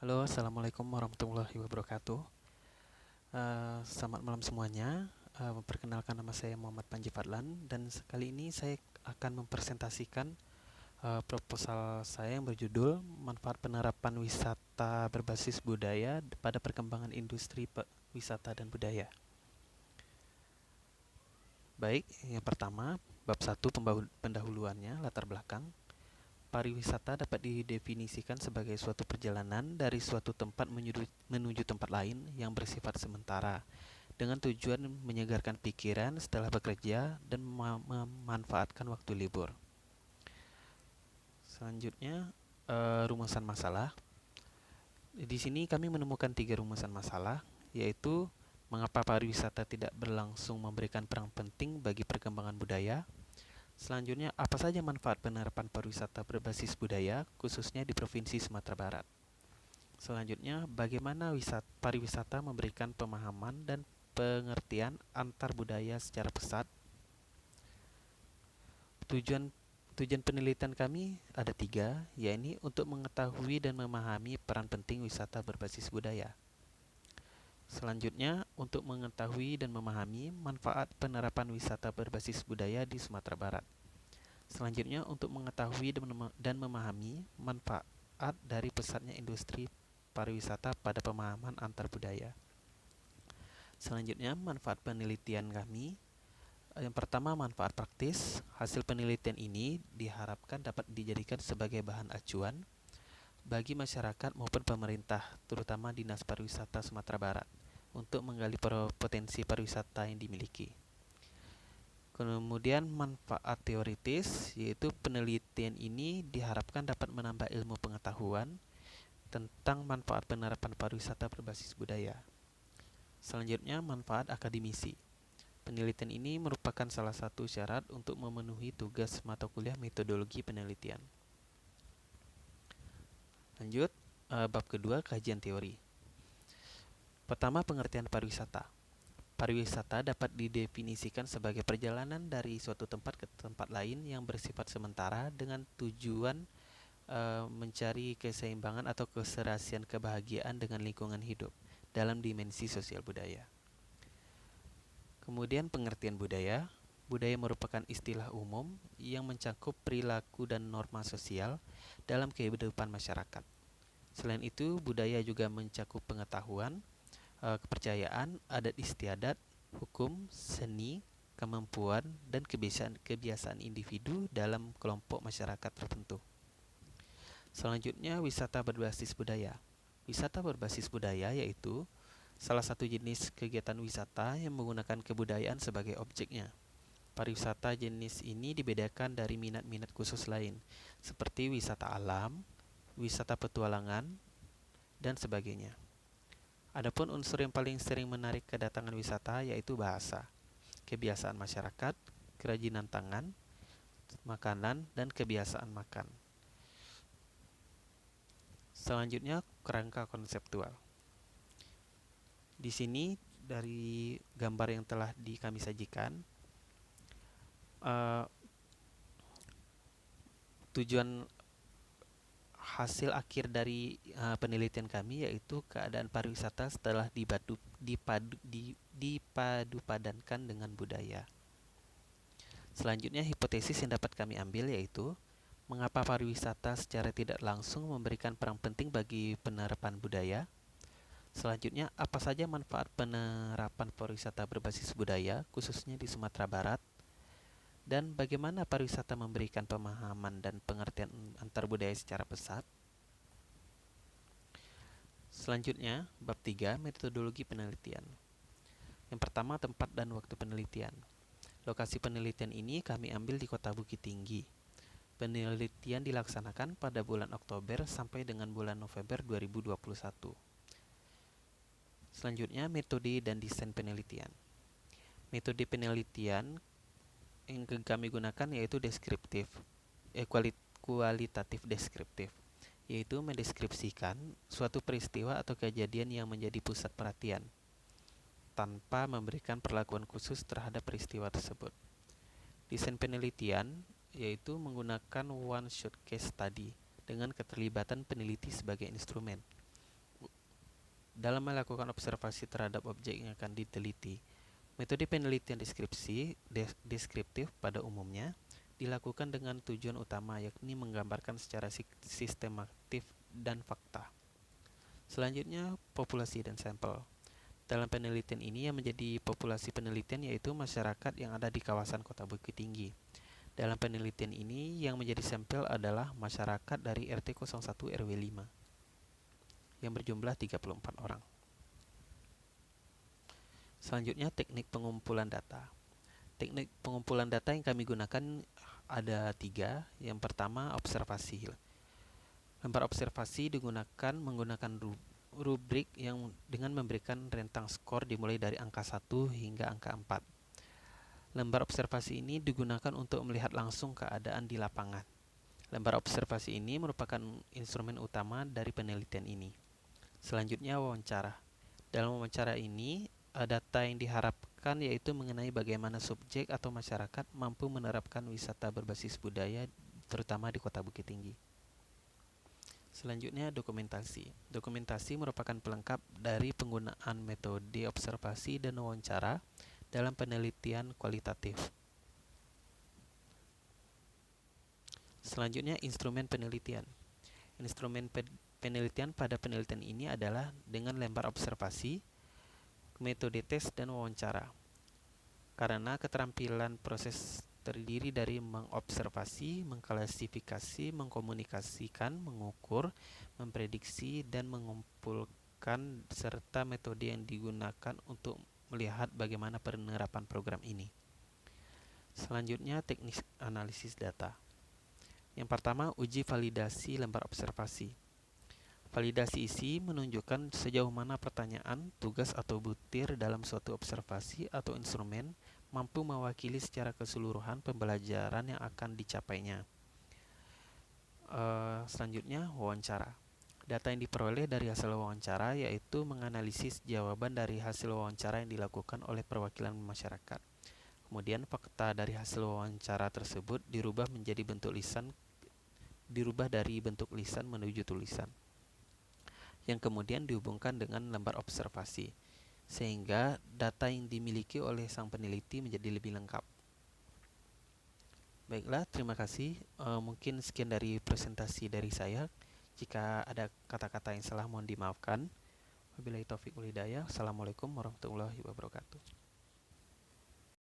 Halo, Assalamualaikum warahmatullahi wabarakatuh. Selamat malam semuanya. Memperkenalkan, nama saya Muhammad Panji Fadlan, dan kali ini saya akan mempresentasikan proposal saya yang berjudul Manfaat Penerapan Wisata Berbasis Budaya pada Perkembangan Industri Wisata dan Budaya. Baik, yang pertama, bab 1 pendahuluannya, latar belakang. Pariwisata dapat didefinisikan sebagai suatu perjalanan dari suatu tempat menuju tempat lain yang bersifat sementara, dengan tujuan menyegarkan pikiran setelah bekerja dan memanfaatkan waktu libur. Selanjutnya, rumusan masalah. Di sini kami menemukan 3 rumusan masalah, yaitu mengapa pariwisata tidak berlangsung memberikan peran penting bagi perkembangan budaya. Selanjutnya, apa saja manfaat penerapan pariwisata berbasis budaya, khususnya di Provinsi Sumatera Barat. Selanjutnya, bagaimana pariwisata memberikan pemahaman dan pengertian antar budaya secara pesat. Tujuan penelitian kami ada 3, yaitu untuk mengetahui dan memahami peran penting wisata berbasis budaya. Selanjutnya, untuk mengetahui dan memahami manfaat penerapan wisata berbasis budaya di Sumatera Barat. Selanjutnya, untuk mengetahui dan memahami manfaat dari pesatnya industri pariwisata pada pemahaman antar budaya. Selanjutnya, manfaat penelitian kami. Yang pertama, manfaat praktis. Hasil penelitian ini diharapkan dapat dijadikan sebagai bahan acuan bagi masyarakat maupun pemerintah, terutama Dinas Pariwisata Sumatera Barat, untuk menggali potensi pariwisata yang dimiliki. Kemudian manfaat teoritis, yaitu penelitian ini diharapkan dapat menambah ilmu pengetahuan tentang manfaat penerapan pariwisata berbasis budaya. Selanjutnya, manfaat akademisi. Penelitian ini merupakan salah satu syarat untuk memenuhi tugas mata kuliah metodologi penelitian. Lanjut, bab kedua, kajian teori. Pertama, pengertian pariwisata. Pariwisata dapat didefinisikan sebagai perjalanan dari suatu tempat ke tempat lain yang bersifat sementara dengan tujuan mencari keseimbangan atau keserasian kebahagiaan dengan lingkungan hidup dalam dimensi sosial budaya. Kemudian pengertian budaya. Budaya merupakan istilah umum yang mencakup perilaku dan norma sosial dalam kehidupan masyarakat. Selain itu, budaya juga mencakup pengetahuan, kepercayaan, adat istiadat, hukum, seni, kemampuan, dan kebiasaan individu dalam kelompok masyarakat tertentu. Selanjutnya, wisata berbasis budaya. Wisata berbasis budaya yaitu salah satu jenis kegiatan wisata yang menggunakan kebudayaan sebagai objeknya. Pariwisata jenis ini dibedakan dari minat-minat khusus lain, seperti wisata alam, wisata petualangan, dan sebagainya. Adapun unsur yang paling sering menarik kedatangan wisata yaitu bahasa, kebiasaan masyarakat, kerajinan tangan, makanan, dan kebiasaan makan. Selanjutnya, kerangka konseptual. Di sini dari gambar yang telah kami sajikan, tujuan hasil akhir dari penelitian kami yaitu keadaan pariwisata setelah dipadupadankan dengan budaya. Selanjutnya, hipotesis yang dapat kami ambil yaitu mengapa pariwisata secara tidak langsung memberikan peran penting bagi penerapan budaya. Selanjutnya, apa saja manfaat penerapan pariwisata berbasis budaya khususnya di Sumatera Barat, dan bagaimana pariwisata memberikan pemahaman dan pengertian antar budaya secara pesat. Selanjutnya, bab 3, metodologi penelitian. Yang pertama, tempat dan waktu penelitian. Lokasi penelitian ini kami ambil di Kota Bukit Tinggi. Penelitian dilaksanakan pada bulan Oktober sampai dengan bulan November 2021. Selanjutnya, metode dan desain penelitian. Metode penelitian yang kami gunakan yaitu kualitatif deskriptif, yaitu mendeskripsikan suatu peristiwa atau kejadian yang menjadi pusat perhatian tanpa memberikan perlakuan khusus terhadap peristiwa tersebut. Desain penelitian yaitu menggunakan one shot case study dengan keterlibatan peneliti sebagai instrumen. dalam melakukan observasi terhadap objek yang akan diteliti. Metode penelitian deskriptif pada umumnya dilakukan dengan tujuan utama, yakni menggambarkan secara sistematif dan fakta. Selanjutnya, populasi dan sampel. Dalam penelitian ini yang menjadi populasi penelitian yaitu masyarakat yang ada di kawasan Kota Bukit Tinggi. Dalam penelitian ini yang menjadi sampel adalah masyarakat dari RT 01 RW 5 yang berjumlah 34 orang. Selanjutnya, teknik pengumpulan data. Teknik pengumpulan data yang kami gunakan ada 3. Yang pertama, observasi. Lembar observasi digunakan menggunakan rubrik yang dengan memberikan rentang skor dimulai dari angka 1 hingga angka 4. Lembar observasi ini digunakan untuk melihat langsung keadaan di lapangan. Lembar observasi ini merupakan instrumen utama dari penelitian ini. Selanjutnya, wawancara. Dalam wawancara ini, data yang diharapkan yaitu mengenai bagaimana subjek atau masyarakat mampu menerapkan wisata berbasis budaya, terutama di Kota Bukit Tinggi. Selanjutnya, dokumentasi. Dokumentasi merupakan pelengkap dari penggunaan metode observasi dan wawancara dalam penelitian kualitatif. Selanjutnya, instrumen penelitian. Instrumen penelitian pada penelitian ini adalah dengan lembar observasi, metode tes, dan wawancara. Karena keterampilan proses terdiri dari mengobservasi, mengklasifikasi, mengkomunikasikan, mengukur, memprediksi, dan mengumpulkan serta metode yang digunakan untuk melihat bagaimana penerapan program ini. Selanjutnya, teknik analisis data. Yang pertama, uji validasi lembar observasi. Validasi isi menunjukkan sejauh mana pertanyaan, tugas atau butir dalam suatu observasi atau instrumen mampu mewakili secara keseluruhan pembelajaran yang akan dicapainya. Selanjutnya, wawancara. Data yang diperoleh dari hasil wawancara yaitu menganalisis jawaban dari hasil wawancara yang dilakukan oleh perwakilan masyarakat. Kemudian fakta dari hasil wawancara tersebut dirubah dari bentuk lisan menuju tulisan, yang kemudian dihubungkan dengan lembar observasi, sehingga data yang dimiliki oleh sang peneliti menjadi lebih lengkap. Baiklah, terima kasih. Mungkin sekian dari presentasi dari saya. Jika ada kata-kata yang salah mohon dimaafkan. Wabillahi taufiq wal hidayah. Assalamualaikum warahmatullahi wabarakatuh.